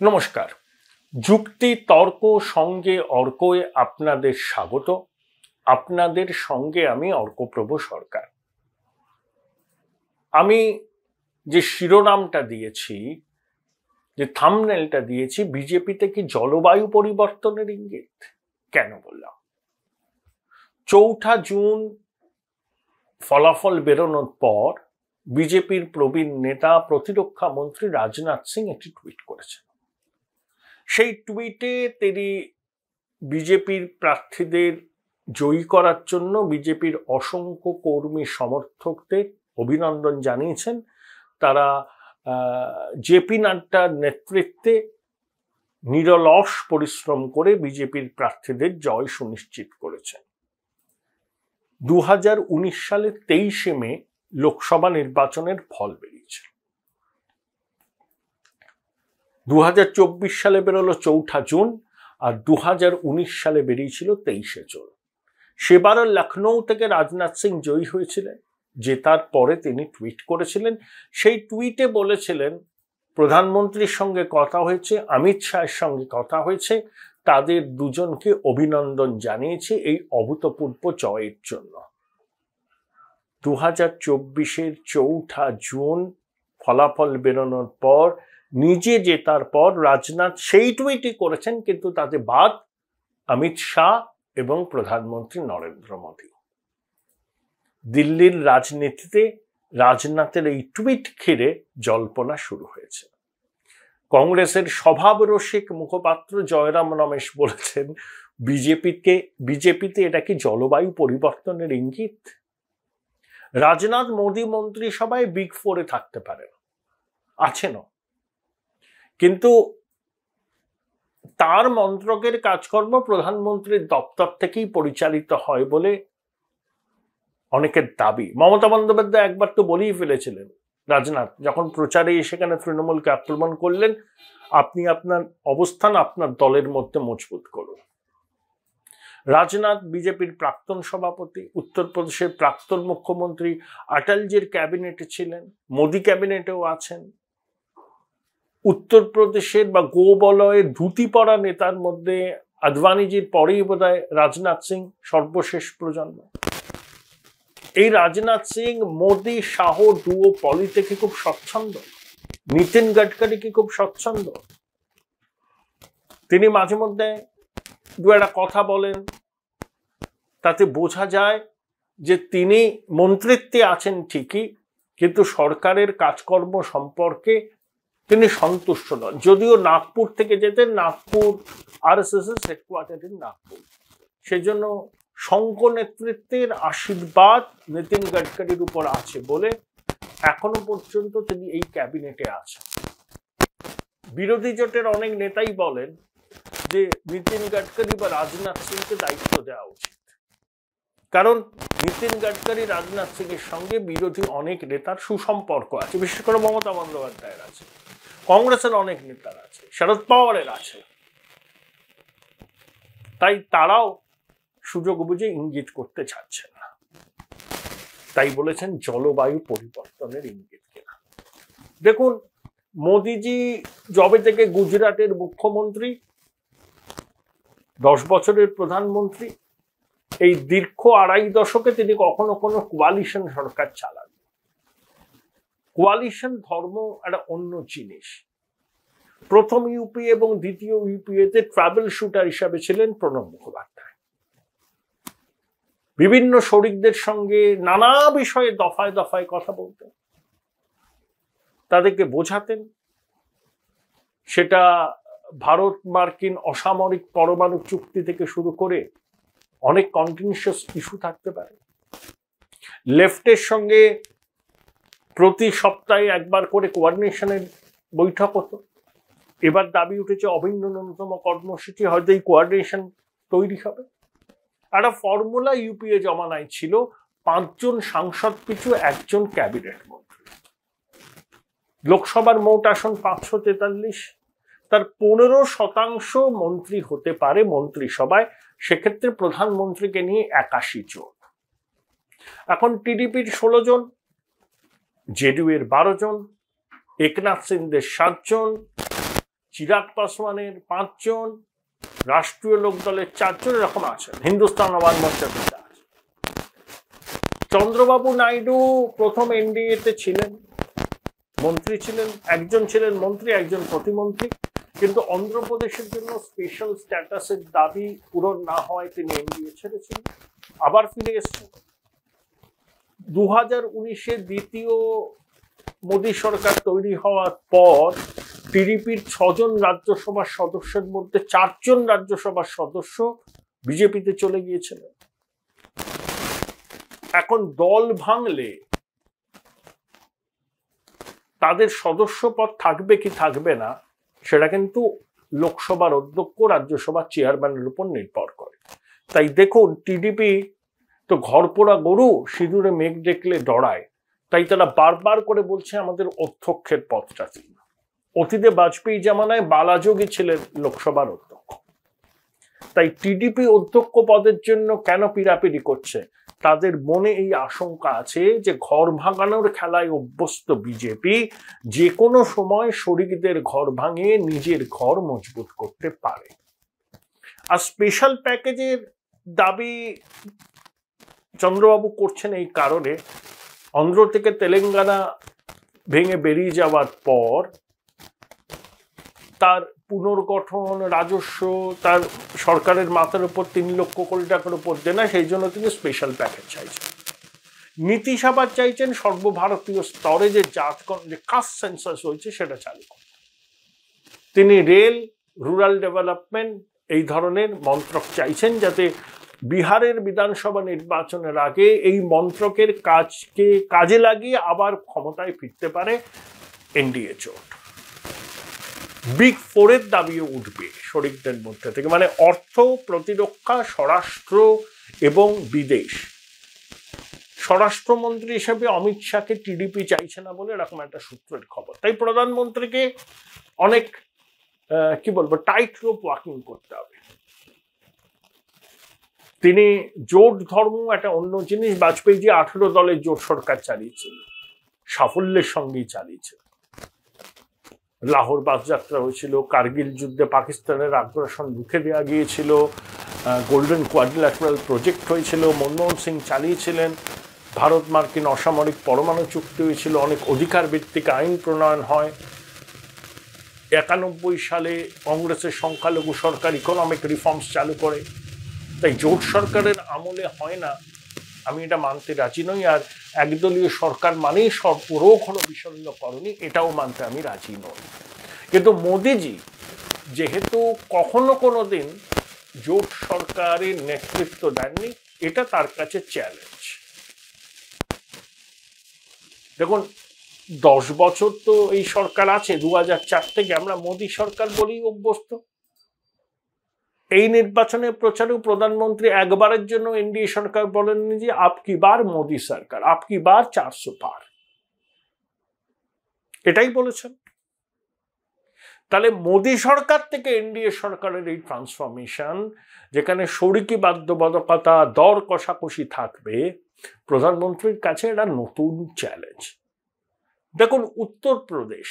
নমস্কার। যুক্তি তর্ক সঙ্গে অর্কয়ে আপনাদের স্বাগত। আপনাদের সঙ্গে আমি অর্কপ্রভ সরকার। আমি যে শিরোনামটা দিয়েছি, যে থাম্বনেলটা দিয়েছি, বিজেপিতে কি জলবায়ু পরিবর্তনের ইঙ্গিত? কেন বললাম? 4 জুন ফলাফল বেরোনোর পর বিজেপির প্রবীণ নেতা প্রতিরক্ষা মন্ত্রী রাজনাথ সিং একটি টুইট করেছেন। সেই টুইটে তিনি বিজেপির প্রার্থীদের জয়ী করার জন্য বিজেপির অসংখ্য কর্মী সমর্থকদের অভিনন্দন জানিয়েছেন। তারা জেপি নাড্ডার নেতৃত্বে নিরলস পরিশ্রম করে বিজেপির প্রার্থীদের জয় সুনিশ্চিত করেছেন। 2019 সালের 23 মে লোকসভা নির্বাচনের ফল বেরিয়েছে। 2024 সালে বেরোলো 4 জুন, আর 2019 সালে বেরিয়েছিল 23 জুন। সেবারও লখনৌ থেকে রাজনাথ সিং জয়ী হয়েছিলেন। জেতার পরে তিনি টুইট করেছিলেন। সেই টুইটে বলেছিলেন, প্রধানমন্ত্রীর সঙ্গে কথা হয়েছে, অমিত শাহের সঙ্গে কথা হয়েছে, তাদের দুজনকে অভিনন্দন জানিয়েছে এই অভূতপূর্ব জয়ের জন্য। 2024-এর 4 জুন ফলাফল বেরোনোর পর, নিজে জেতার পর রাজনাথ সেই টুইটই করেছেন, কিন্তু তাতে বাদ অমিত শাহ এবং প্রধানমন্ত্রী নরেন্দ্র মোদী। দিল্লির রাজনীতিতে রাজনাথের এই টুইট ঘিরে জল্পনা শুরু হয়েছে। কংগ্রেসের স্বভাবরসিক মুখপাত্র জয়রাম রমেশ বলেছেন, বিজেপিতে এটা কি জলবায়ু পরিবর্তনের ইঙ্গিত? রাজনাথ মোদী মন্ত্রিসভায় বিগ ফোরে থাকতে পারেন, আছেনও, কিন্তু তার মন্ত্রকের কাজকর্ম প্রধানমন্ত্রীর দপ্তর থেকেই পরিচালিত হয় বলে অনেকের দাবি। মমতা বন্দ্যোপাধ্যায় একবার তো বলেই ফেলেছিলেন, রাজনাথ যখন প্রচারে সেখানে তৃণমূলকে আক্রমণ করলেন, আপনি আপনার অবস্থান আপনার দলের মধ্যে মজবুত করুন। রাজনাথ বিজেপির প্রাক্তন সভাপতি, উত্তরপ্রদেশের প্রাক্তন মুখ্যমন্ত্রী, অটলজির ক্যাবিনেটে ছিলেন, মোদী ক্যাবিনেটেও আছেন। উত্তরপ্রদেশের বা গোবলয়ের ধুতি পরা নেতার মধ্যে আদবানিজির পরেই বোধহয় রাজনাথ সিং সর্বশেষ প্রজন্ম। এই রাজনাথ সিং মোদী শাহ ডুও পলিটিকে খুব স্বচ্ছন্দ, নীতিন গডকরি কি খুব স্বচ্ছন্দ। তিনি মাঝে মধ্যে দু একটা কথা বলেন, তাতে বোঝা যায় যে তিনি মন্ত্রিত্বে আছেন ঠিকই, কিন্তু সরকারের কাজকর্ম সম্পর্কে তিনি সন্তুষ্ট নন। যদিও নাগপুর থেকে যেতেন, নাগপুর আরএসএস এর হেডকোয়ার্টার ইন নাগপুর, সেজন্য শঙ্খ নেতৃত্বের আশীর্বাদ নীতিন গডকরির উপর আছে বলে এখনো পর্যন্ত তিনি এই ক্যাবিনেটে আছেন। বিরোধী জোটের অনেক নেতাই বলেন যে নীতিন গডকরি বা রাজনাথ সিংকে দায়িত্ব দেওয়া উচিত, কারণ নীতিন গডকরি রাজনাথ সিং এর সঙ্গে বিরোধী অনেক নেতার সুসম্পর্ক আছে, বিশেষ করে মমতা বন্দ্যোপাধ্যায়ের আছে, কংগ্রেসের অনেক নেতার আছে, শরদ পাওয়ারের আছে। তাই তারাও সুযোগ বুঝে ইঙ্গিত করতে চাচ্ছেন না। তাই বলেছেন জলবায়ু পরিবর্তনের ইঙ্গিত কিনা। দেখুন, মোদিজি যবে থেকে গুজরাটের মুখ্যমন্ত্রী, 10 বছরের প্রধানমন্ত্রী, এই দীর্ঘ 2.5 দশকে তিনি কখনো কোনো কোয়ালিশন সরকার চালান। কোয়ালিশন ধর্ম একটা অন্য জিনিস। প্রথম ইউপি এবং দ্বিতীয় ইউপিএতে ট্রাভেল শুটার হিসাবে ছিলেন প্রণব মুখোপাধ্যায়। বিভিন্ন শরিকদের সঙ্গে নানা বিষয়ে দফায় দফায় কথা বলতেন, তাদেরকে বোঝাতেন। সেটা ভারত মার্কিন অসামরিক পরমাণু চুক্তি থেকে শুরু করে অনেক কন্টিনিউয়াস ইস্যু থাকতে পারে। লেফটের সঙ্গে প্রতি সপ্তাহে একবার করে কোঅর্ডিনেশনের বৈঠক হতো। এবার দাবি উঠেছে অভিন্ন ন্যূনতম কর্মসূচি, হয়তো এই কোঅর্ডিনেশন তৈরি হবে। একটা ফর্মুলা ইউপিএ জমানায় ছিল, 5 জন সাংসদ পিছু 1 জন ক্যাবিনেট মন্ত্রী। লোকসভার মোট আসন 543, তার 15% মন্ত্রী হতে পারে মন্ত্রিসভায়, সেক্ষেত্রে প্রধানমন্ত্রীকে নিয়ে 81 জন। এখন টিডিপির 16 জন, জেডিইউ এর 12 জন, একনাথ সিন্ডের 7 জন, চিরাগ পাসওয়ানের 5 জন, রাষ্ট্রীয় লোকদলের 4 জন এরকম আছেন, হিন্দুস্তান আওয়াম মোর্চাতে 4। চন্দ্রবাবু নাইডু প্রথম এনডিএতে ছিলেন, মন্ত্রী ছিলেন, একজন ছিলেন মন্ত্রী, একজন প্রতিমন্ত্রী, কিন্তু অন্ধ্রপ্রদেশের জন্য স্পেশাল স্ট্যাটাসের দাবি পূরণ না হওয়ায় তিনি এনডিএ ছেড়েছিলেন, আবার ফিরে এসেছেন। 2019-এ দ্বিতীয় মোদী সরকার তৈরি হওয়ার পর টিডিপির 6 জন রাজ্যসভার সদস্যের মধ্যে 4 জন রাজ্যসভার সদস্য বিজেপিতে চলে গিয়েছিলেন। এখন দল ভাঙলে তাদের সদস্য পদ থাকবে কি থাকবে না সেটা কিন্তু লোকসভার অধ্যক্ষ, রাজ্যসভার চেয়ারম্যানের উপর নির্ভর করে। তাই দেখুন, টিডিপি তো ঘরপোড়া গরু, সিঁদুরে মেঘ দেখলে ডরায়, তাই তারা বারবার করে বলছে আমাদের অধ্যক্ষের পদটা দিন। অতীতে বাজপেয়ী জামানায় বালাযোগী ছিলেন লোকসভার অধ্যক্ষ। তাই টিডিপি অধ্যক্ষ পদের জন্য কেন পিড়াপিড়ি করছে? তাদের মনে এই আশঙ্কা আছে যে ঘর ভাঙানোর খেলায় অভ্যস্ত বিজেপি যে কোনো সময় শরিকদের ঘর ভাঙিয়ে নিজের ঘর মজবুত করতে পারে। আর স্পেশাল প্যাকেজের দাবি চন্দ্রবাবু করছেন এই কারণে, অন্ধ্র থেকে তেলেঙ্গানা ভেঙে বেরিয়ে যাওয়ার পর তার পুনর্গঠন, রাজস্ব তার সরকারের মাথার উপর 3 লক্ষ কোটি টাকার উপর দেনা, সেই জন্য তিনি স্পেশাল প্যাকেজ চাইছেন। নীতিশ আবার চাইছেন সর্বভারতীয় স্তরে যে যে কাস্ট সেন্সাস হয়েছে সেটা চালু করতে। তিনি রেল, রুরাল ডেভেলপমেন্ট এই ধরনের মন্ত্রক চাইছেন, যাতে বিহারের বিধানসভা নির্বাচনের আগে এই মন্ত্রকের কাজে লাগিয়ে আবার ক্ষমতায় ফিরতে পারে এনডিএ জোট। বিগ 4-এর দাবিও উঠবে শরিকদের মধ্যে থেকে, মানে অর্থ, প্রতিরক্ষা, স্বরাষ্ট্র এবং বিদেশ। স্বরাষ্ট্রমন্ত্রী হিসেবে অমিত শাহকে টিডিপি চাইছে না বলে এরকম একটা সূত্রের খবর। তাই প্রধানমন্ত্রীকে অনেক টাইট রোপ ওয়াকিং করতে হবে। তিনি জোট ধর্ম একটা অন্য জিনিস। বাজপেয়ী জি 18 দলের জোট সরকার চালিয়েছিল, সাফল্যের সঙ্গেই চালিয়েছিল। লাহোর বাস যাত্রা হয়েছিল, কার্গিল যুদ্ধে পাকিস্তানের আগ্রাসন রুখে দেওয়া গিয়েছিল, গোল্ডেন কোয়াড্রিল্যাটারাল প্রজেক্ট হয়েছিল, মনমোহন সিং চালিয়েছিলেন, ভারত মার্কিন অসামরিক পরমাণু চুক্তি হয়েছিল, অনেক অধিকার ভিত্তিক আইন প্রণয়ন হয়। 91 সালে কংগ্রেসের সংখ্যালঘু সরকার ইকোনমিক রিফর্মস চালু করে। তাই জোট সরকারের আমলে হয় না, আমি এটা মানতে রাজি নই। আর একদলীয় সরকার মানেই সর্বরোঘন বিষণ্ণকরণী, এটাও মানতে আমি রাজি নই। কিন্তু মোদিজি যেহেতু কখনো কোনো দিন জোট সরকারের নেতৃত্ব দেননি, এটা তার কাছে চ্যালেঞ্জ। দেখুন, 10 বছর তো এই সরকার আছে, 2004 থেকে আমরা মোদী সরকার বলেই অভ্যস্ত। এই নির্বাচনের প্রচারেও প্রধানমন্ত্রী একবারের জন্য এনডিএ সরকার বলেননি যে আপকি বার মোদী সরকার, আপকি বার 400 পার, এটাই বলেছেন। তাহলে মোদী সরকার থেকে এনডিএ সরকারের এই ট্রান্সফরমেশন, যেখানে শরিকি বাধ্যবাধকতা, দর কষাকষি থাকবে, প্রধানমন্ত্রীর কাছে এটা নতুন চ্যালেঞ্জ। দেখুন, উত্তরপ্রদেশ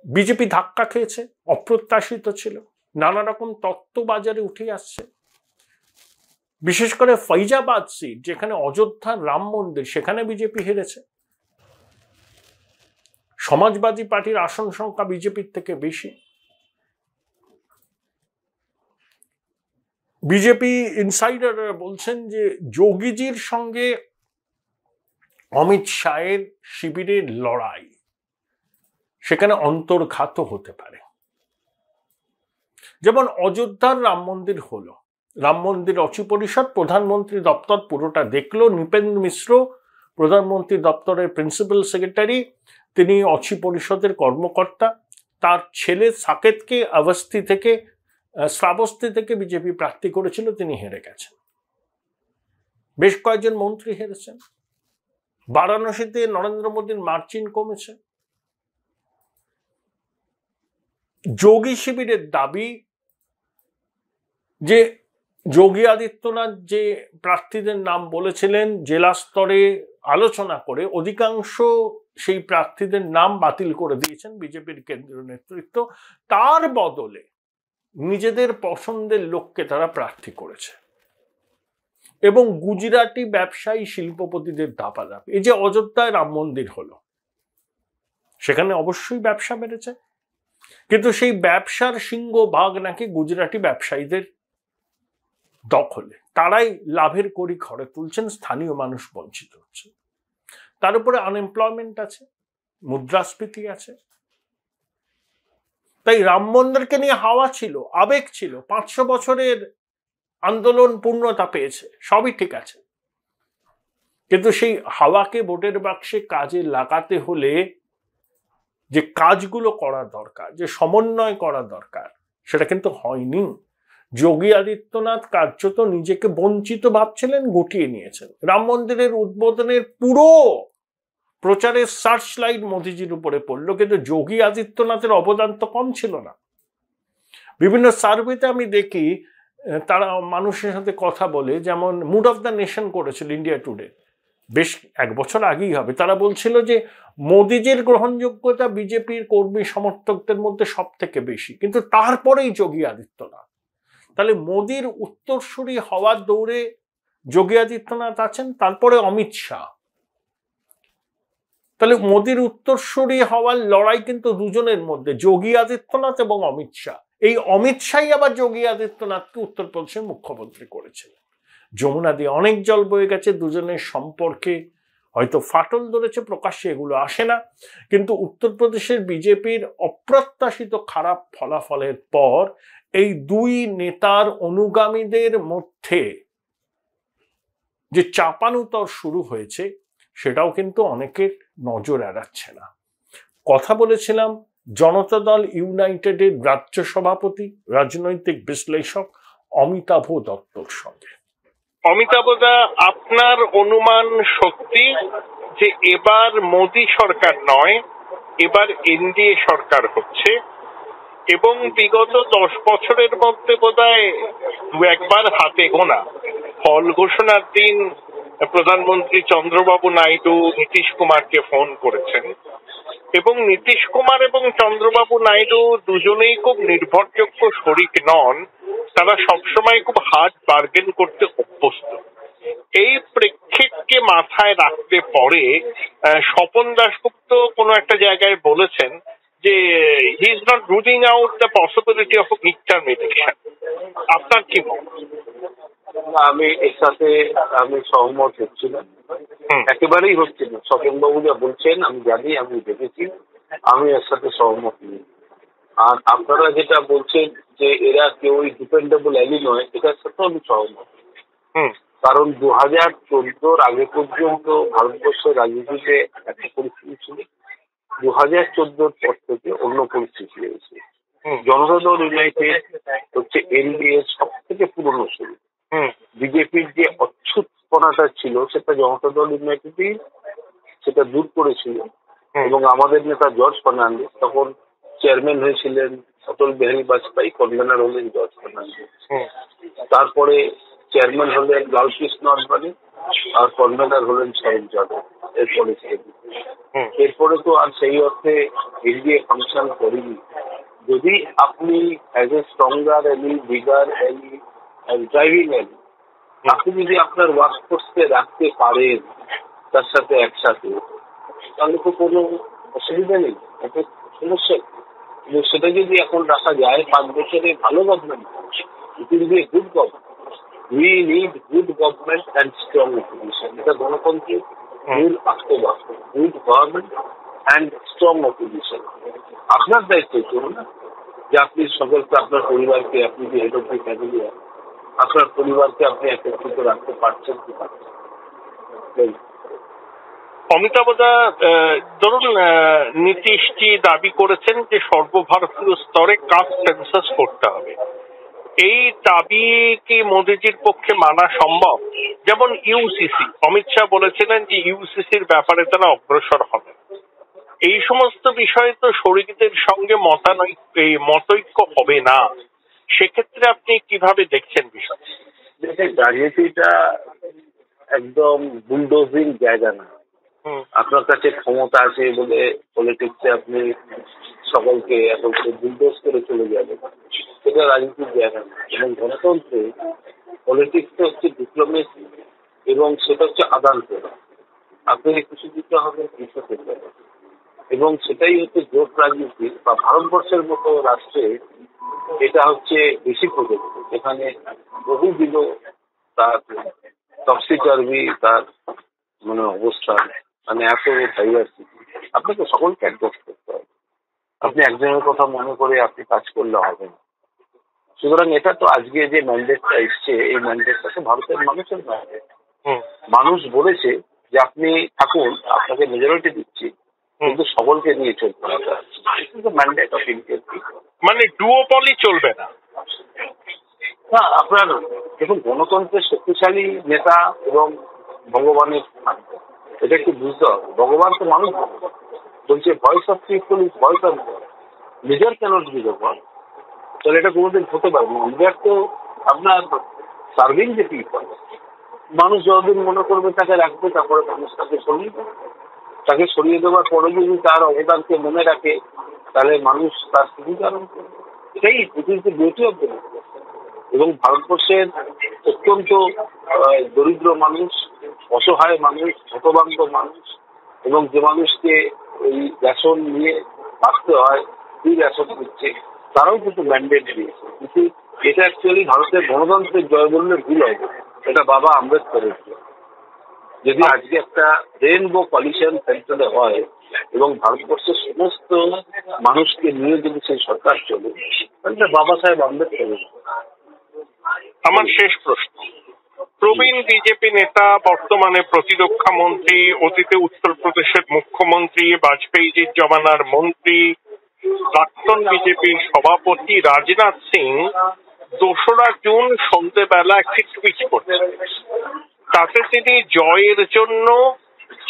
বিজেপি ধাক্কা খেয়েছে, অপ্রত্যাশিত ছিল, নানা রকম তত্ত্ব বাজারে উঠে আসছে। বিশেষ করে ফৈজাবাদ সিট, যেখানে অযোধ্যার রাম মন্দির, সেখানে বিজেপি হেরেছে। সমাজবাদী পার্টির আসন সংখ্যা বিজেপির থেকে বেশি। বিজেপি ইনসাইডাররা বলছেন যে যোগীজির সঙ্গে অমিত শাহের শিবিরের লড়াই, সেখানে অন্তর্ঘাত হতে পারে। যেমন অযোধ্যার রাম মন্দির হলো, রাম মন্দির অচি পরিষদ প্রধানমন্ত্রী দপ্তর পুরোটা দেখলো, নৃপেন্দ্র মিশ্র প্রধানমন্ত্রী দপ্তরের প্রিন্সিপাল সেক্রেটারি, তিনি অচি পরিষদের কর্মকর্তা। তার ছেলে সাকেতকে শ্রাবস্তি থেকে বিজেপি প্রার্থী করেছিল, তিনি হেরে গেছেন। বেশ কয়েকজন মন্ত্রী হেরেছেন। বারাণসীতে নরেন্দ্র মোদীর মার্জিন কমেছে। যোগী শিবিরের দাবি যে যোগী আদিত্যনাথ যে প্রার্থীদের নাম বলেছিলেন, জেলা স্তরে আলোচনা করে অধিকাংশ সেই প্রার্থীদের নাম বাতিল করে দিয়েছেন বিজেপির কেন্দ্রীয় নেতৃত্ব। তার বদলে নিজেদের পছন্দের লোককে তারা প্রার্থী করেছে এবং গুজরাটি ব্যবসায়ী শিল্পপতিদের দাপাদাপি। এই যে অযোধ্যায় রাম মন্দির হলো, সেখানে অবশ্যই ব্যবসা বেড়েছে, কিন্তু সেই ব্যবসার সিংহভাগ নাকি গুজরাটি ব্যবসায়ীদের দখলে। তারাই লাভের কড়ি ঘরে তুলছেন, স্থানীয় মানুষ বঞ্চিত হচ্ছে। তার উপরে আনএমপ্লয়মেন্ট আছে, মুদ্রাস্ফীতি আছে। তাই রাম মন্দিরকে নিয়ে হাওয়া ছিল, আবেগ ছিল, 500 বছরের আন্দোলন পূর্ণতা পেয়েছে, সবই ঠিক আছে, কিন্তু সেই হাওয়াকে ভোটের বাক্সে কাজে লাগাতে হলে যে কাজগুলো করা দরকার, যে সমন্বয় করা দরকার, সেটা কিন্তু হয়নি। যোগী আদিত্যনাথ কার্যত নিজেকে বঞ্চিত ভাবছিলেন, গুটিয়ে নিয়েছেন। রাম মন্দিরের উদ্বোধনের পুরো প্রচারের সার্চ লাইট মোদিজির উপরে পড়লো, কিন্তু যোগী আদিত্যনাথের অবদান তো কম ছিল না। বিভিন্ন সার্ভেতে আমি দেখি তারা মানুষের সাথে কথা বলে, যেমন মুড অফ দ্য নেশন করেছিল ইন্ডিয়া টুডে, বেশ 1 বছর আগেই হবে। তারা বলছিল যে মোদিজির গ্রহণযোগ্যতা বিজেপির কর্মী সমর্থকদের মধ্যে সব থেকে বেশি, কিন্তু তারপরেই যোগী আদিত্যনাথ। তাহলে মোদির উত্তরসূরি হওয়ার দৌড়ে যোগী আদিত্যনাথ আছেন, তারপরে অমিত শাহ। তাহলে মোদির উত্তরসূরি হওয়ার লড়াই কিন্তু দুজনের মধ্যে, যোগী আদিত্যনাথ এবং অমিত শাহ। এই অমিত শাহই আবার যোগী আদিত্যনাথকে উত্তরপ্রদেশের মুখ্যমন্ত্রী করেছিলেন। যমুনা দিয়ে অনেক জল বয়ে গেছে, দুজনের সম্পর্কে হয়তো ফাটল ধরেছে, প্রকাশ্যে এগুলো আসে না, কিন্তু উত্তরপ্রদেশের বিজেপির অপ্রত্যাশিত খারাপ ফলাফলের পর এই দুই নেতার অনুগামীদের মধ্যে যে চাপানুতর শুরু হয়েছে, সেটাও কিন্তু অনেকের নজর এড়াচ্ছে না। কথা বলেছিলাম জনতা দল ইউনাইটেডের রাজ্য সভাপতি, রাজনৈতিক বিশ্লেষক অমিতাভ দত্তর সঙ্গে। অমিতাভদা, আপনার অনুমান সত্যি যে এবার মোদী সরকার নয়, এবার এনডিএ সরকার হচ্ছে, এবং বিগত 10 বছরের মধ্যে বোধহয় 2-1বার হাতে গোনা ফল ঘোষণার দিন প্রধানমন্ত্রী চন্দ্রবাবু নাইডু নীতিশ কুমারকে ফোন করেছেন, এবং নীতিশ কুমার এবং চন্দ্রবাবু নাইডু দুজনেই খুব নির্ভরযোগ্য শরিক নন, তারা সবসময় খুব হার্ড বার্গেন করতে অভ্যস্ত। এই প্রেক্ষিতকে মাথায় রাখতে পরে স্বপন দাশগুপ্ত কোনো একটা জায়গায় বলেছেন যে he is not ruling out the possibility of mid term election. আপনার কি মত? আমি এর সাথে আমি সহমত হচ্ছি না, একেবারেই হচ্ছে না। স্বপন বাবু যা বলছেন আমি জানি, আমি দেখেছি, আমি এর সাথে সহমত নেই। আর আপনারা যেটা বলছেন যে এরা কেউই ডিপেন্ডেবল অ্যালি নয়, এটার সাথে আমি সহমত। কারণ 2014 আগে পর্যন্ত ভারতবর্ষের রাজনীতিতে একটা পরিস্থিতি ছিল, 2014 পর থেকে অন্য পরিস্থিতি হয়েছে। জনতা দল ইউনাইটেড হচ্ছে এনডিএ সব থেকে পুরনো শুরু। বিজেপির যে অচ্ছুতপনাটা ছিল সেটা জনতা দল ইউনাইটেডই সেটা দূর করেছিল, এবং আমাদের নেতা জর্জ ফার্নান্ডিস তখন চেয়ারম্যান হয়েছিলেন, অটল বিহারী বাজপেয়ী কনভেনার হলেন জর্জ ফার্নান্ডিস, তারপরে চেয়ারম্যান হলেন লালকৃষ্ণ আডবাণী, আর কনভেনার হলেন শরদ যাদব। এরপরে তো আর সেই অর্থে এনডিএ ফাংশন করেনি। যদি আপনি অ্যাজ এ স্ট্রঙ্গার এলি, বিগার এলি, ড্রাইভিং এলি, আপনি যদি আপনার ওয়ার্কফোর্সকে রাখতে পারেন তার সাথে একসাথে, তাহলে তো কোনো অসুবিধা নেই, একটা সমস্যা। কিন্তু সেটা যদি এখন রাখা যায় 5 বছরে ভালো government, it will be a good government. We need good government and strong opposition. এটা গণতন্ত্রের মূল আত্মবাদ, good government and strong opposition. আপনার দায়িত্ব করুন না যে আপনি সকলকে, আপনার পরিবারকে, আপনি যে হেড অফ দি ফ্যামিলি, আপনার পরিবারকে আপনি একত্রিত রাখতে পারছেন কি পারছেন। অমিতাভদা, ধরুন নীতিশজি দাবি করেছেন যে সর্বভারতীয় স্তরে কাস্ট সেন্সাস করতে হবে। এই দাবি কি মোদিজির পক্ষে মানা সম্ভব? যেমন ইউসিসি, অমিত শাহ বলেছিলেন যে ইউসিসির ব্যাপারে তারা অগ্রসর হবে। এই সমস্ত বিষয়ে তো শরিকদের সঙ্গে মতৈক্য হবে না, সেক্ষেত্রে আপনি কিভাবে দেখছেন বিষয়? রাজনীতিটা একদম বুলডোজিং জায়গা না, আপনার কাছে ক্ষমতা আছে বলে পলিটিক্সে আপনি সকলকে এখন বুলডোজ করে চলে যাবেন, সেটা রাজনীতির জায়গা না। এবং গণতন্ত্রে পলিটিক্সটা হচ্ছে ডিপ্লোমেসি এবং সেটা হচ্ছে আদান প্রদান। আপনি কিছু দিতে হবে, কিছু করতে হবে, এবং সেটাই হচ্ছে জোট রাজনীতি। বা ভারতবর্ষের মতো রাষ্ট্রে এটা হচ্ছে বেশি প্রযুক্ত, যেখানে বহুবিধ তার তফসিলবি তার মানে অবস্থান, মানে এত ডাইভার্সিটি, আপনাকে সকলকে অ্যাডজাস্ট করতে হবে। আপনি একজনের কথা মনে করে আপনি কাজ করলে হবে না। সুতরাং এটা তো আজকে যে ম্যান্ডেটটা এসছে, এই ম্যান্ডেটটা তো ভারতের মানুষের ম্যান্ডেট। মানুষ বলেছে যে আপনি থাকুন, আপনাকে মেজরিটি দিচ্ছি, কিন্তু সকলকে নিয়ে চলতে হবে। ম্যান্ডেট অফ ইন্ডিয়ান পিপল, মানে ডুওপলি চলবে না। না, আপনার দেখুন, গণতন্ত্রের শক্তিশালী নেতা এবং ভগবানের, এটা একটু বুঝতে হবে। ভগবান তো মানুষ বলছে voice of people is voice of God, leader cannot be the God. তাহলে এটা কোনোদিন হতে পারবে না। লিডার তো আপনার সার্ভিং যে পিপল। মানুষ যতদিন মনে করবে তাকে রাখবে, তারপরে মানুষ তাকে সরিয়ে দেবে। তাকে সরিয়ে দেওয়ার পরে যদি তার অবদানকে মনে রাখে, তাহলে মানুষ তার সুবিধা করবে। এটাই বিউটি অফ ডেমোক্রেসি। এবং ভারতবর্ষের অত্যন্ত দরিদ্র মানুষ, অসহায় মানুষ, হতভাগ্য মানুষ, এবং যে মানুষকে এই রেশন নিয়ে বাঁচতে হয়, ফ্রি রেশন দিচ্ছে, তারাও কিন্তু ম্যান্ডেট দিয়েছে। কিন্তু এটা অ্যাকচুয়ালি ভারতের গণতন্ত্রের জয় বললে ভুল হবে। এটা বাবা আম্বেদকরের জয়। যদি আজকে একটা রেইনবো কলিশন সেন্টারে হয় এবং ভারতবর্ষের সমস্ত মানুষকে নিয়ে যদি সেই সরকার চলে, তাহলে বাবা সাহেব আম্বেদকরের। আমার শেষ প্রশ্ন, প্রবীণ বিজেপি নেতা, বর্তমানে প্রতিরক্ষা মন্ত্রী, অতীতে উত্তরপ্রদেশের মুখ্যমন্ত্রী, বাজপেয়ীজির জমানার মন্ত্রী, প্রাক্তন বিজেপির সভাপতি রাজনাথ সিং 2রা জুন সন্ধ্যেবেলা একটি টুইট করেছেন। তাতে তিনি জয়ের জন্য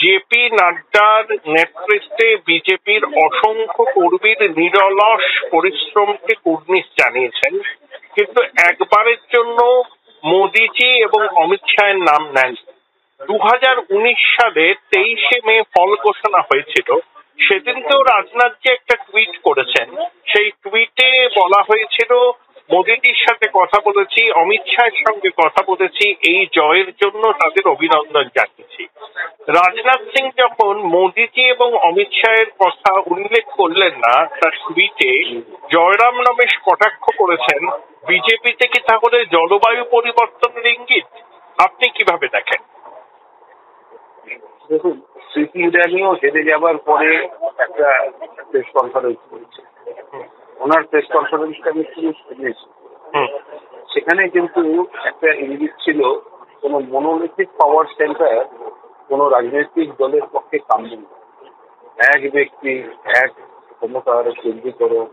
জেপি নাড্ডার নেতৃত্বে বিজেপির অসংখ্য কর্মীর নিরলস পরিশ্রমকে কুর্নিশ জানিয়েছেন, কিন্তু একবারের জন্য মোদিজি এবং অমিত শাহের নাম নেন। 2019 সালে 23শে মে ফল ঘোষণা হয়েছিল। সেদিনকেও রাজনাথজি একটা টুইট করেছেন। সেই টুইটে বলা হয়েছিল, মোদিজির সাথে কথা বলেছি, অমিত শাহের সঙ্গে কথা বলেছি, এই জয়ের জন্য তাদের অভিনন্দন জানিয়েছি। রাজনাথ সিং যখন মোদিজি এবং অমিত শাহের কথা উল্লেখ করলেন না তার টুইটে, জয়রাম রমেশ কটাক্ষ করেছেন, বিজেপিতে কি তাহলে জলবায়ু পরিবর্তনের ইঙ্গিত? আপনি কিভাবে দেখেন? দেখুন, স্মৃতি ইরানিও হেরে যাবার পরে একটা প্রেস কনফারেন্স করেছে। ওনার প্রেস কনফারেন্সটা আমি শুনেছি। সেখানে কিন্তু একটা ইঙ্গিত ছিল, কোন মনোলিথিক পাওয়ার সেন্টার কোন রাজনৈতিক দলের পক্ষে কাম্য নয়। এক ব্যক্তি, এক ক্ষমতার কেন্দ্রীকরণ,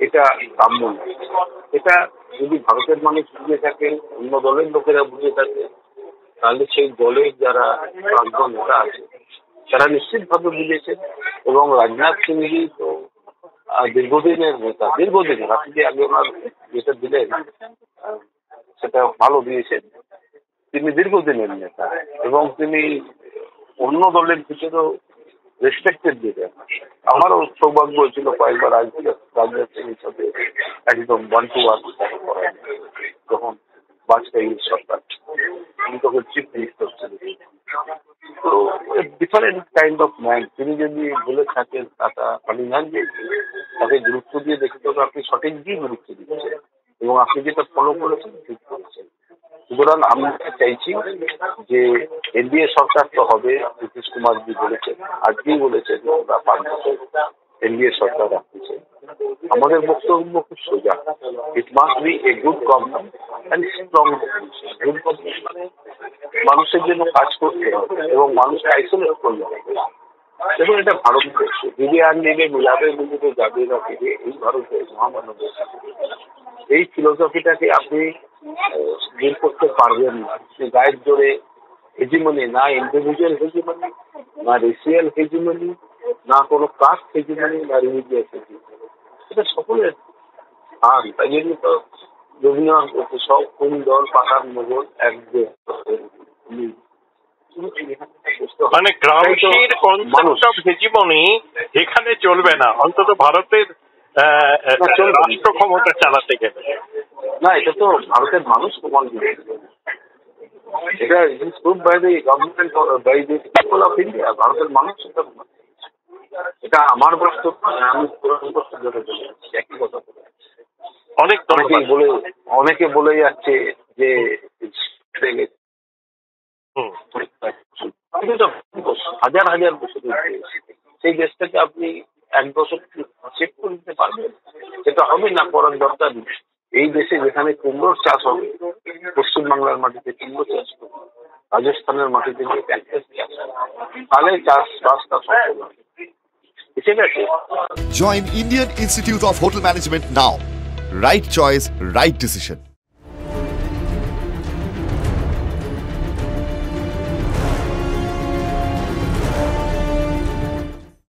এটা কাম্য নয়। এটা যদি ভারতের মানুষ বুঝে থাকে, অন্য দলের লোকেরা বুঝে থাকে, তাহলে সেই দলের যারা প্রাক্তন নেতা আছে তারা নিশ্চিতভাবে বুঝেছেন। এবং রাজনাথ সিংজি তো দীর্ঘদিনের নেতা, দীর্ঘদিনের, আপনি যে আগে ওনার যেটা দিলেন সেটা ভালো দিয়েছেন। তিনি দীর্ঘদিনের নেতা এবং তিনি অন্য দলের ভিতরেও রেসপেক্টেড দিতেন। আমারও সৌভাগ্য হয়েছিল কয়েকবার রাজনাথ সিংয়ের সাথে একদম 1 to 1 করেন, যখন বাজপেয়ীর সরকার, তিনি তখন চিফ মিনিস্টার ছিলেন। তো ডিফারেন্ট কাইন্ড অফ ম্যান। তিনি যদি বলে থাকেন টাকা অনির্বাণ, তাকে গুরুত্ব দিয়ে দেখে তবে আপনি সঠিক দিয়ে গুরুত্ব দিচ্ছেন এবং আপনি যেটা ফলো করেছেন ঠিক করেছেন। সুতরাং আমরা চাইছি যে এনডিএ সরকার তো হবে, নীতিশ কুমারজি বলেছেন, আজকেই বলেছেন আমরা 5 বছর এনডিএ সরকার রাখতে চাই। আমাদের বক্তব্য খুব সোজা, it must be a good government and strong opposition. Good government মানে মানুষের জন্য কাজ করতে হবে এবং মানুষকে আইসোলেট করতে হবে। দেখুন, এটা ভারতবর্ষ, দিদি আর নেবে মিলাবে মিলিবে যাবে না ফিরে, এই ভারতের মহামানব। এই ফিলোসফিটাকে আপনি বের করতে পারবেন না। গায়ের জোরে হেজিমনি, না ইন্ডিভিজুয়াল হেজিমনি, না রেসিয়াল হেজিমনি, না কোনো কাস্ট হেজিমনি, না রিলিজিয়াস হেজিমনি। এটা সকলের স্থান। তাই জন্য তো রবীন্দ্রনাথ সব কোন দল পাঠান মোগল এক বুঝতে মানে গ্রামশির কনসেপ্ট অফ হেজিমনি এখানে চলবে না, অন্তত ভারতের রাষ্ট্র ক্ষমতা চালাতে গেলে। না, এটা তো ভারতের মানুষ প্রমাণ করেছে। এটা is proved by the government, by the people of India. ভারতের মানুষ এটা আমার বক্তব্য, আমি একই কথা বলে অনেকে বলে যাচ্ছে যে হাজার হাজার বছর সেই দেশটাকে আপনি এক দশক চেক করে দিতে পারবেন? সেটা হবে না, করার দরকার নেই। এই দেশে যেখানে কুমড়োর চাষ হবে, পশ্চিমবাংলার মাটিতে কুমড়ো চাষ হবে, রাজস্থানের মাটিতে যে ক্যাকটাস চাষ হবে, তাহলে চাষবাসটা সফল হবে। ঠিক আছে? Join Indian Institute of Hotel Management now. Right choice, right decision.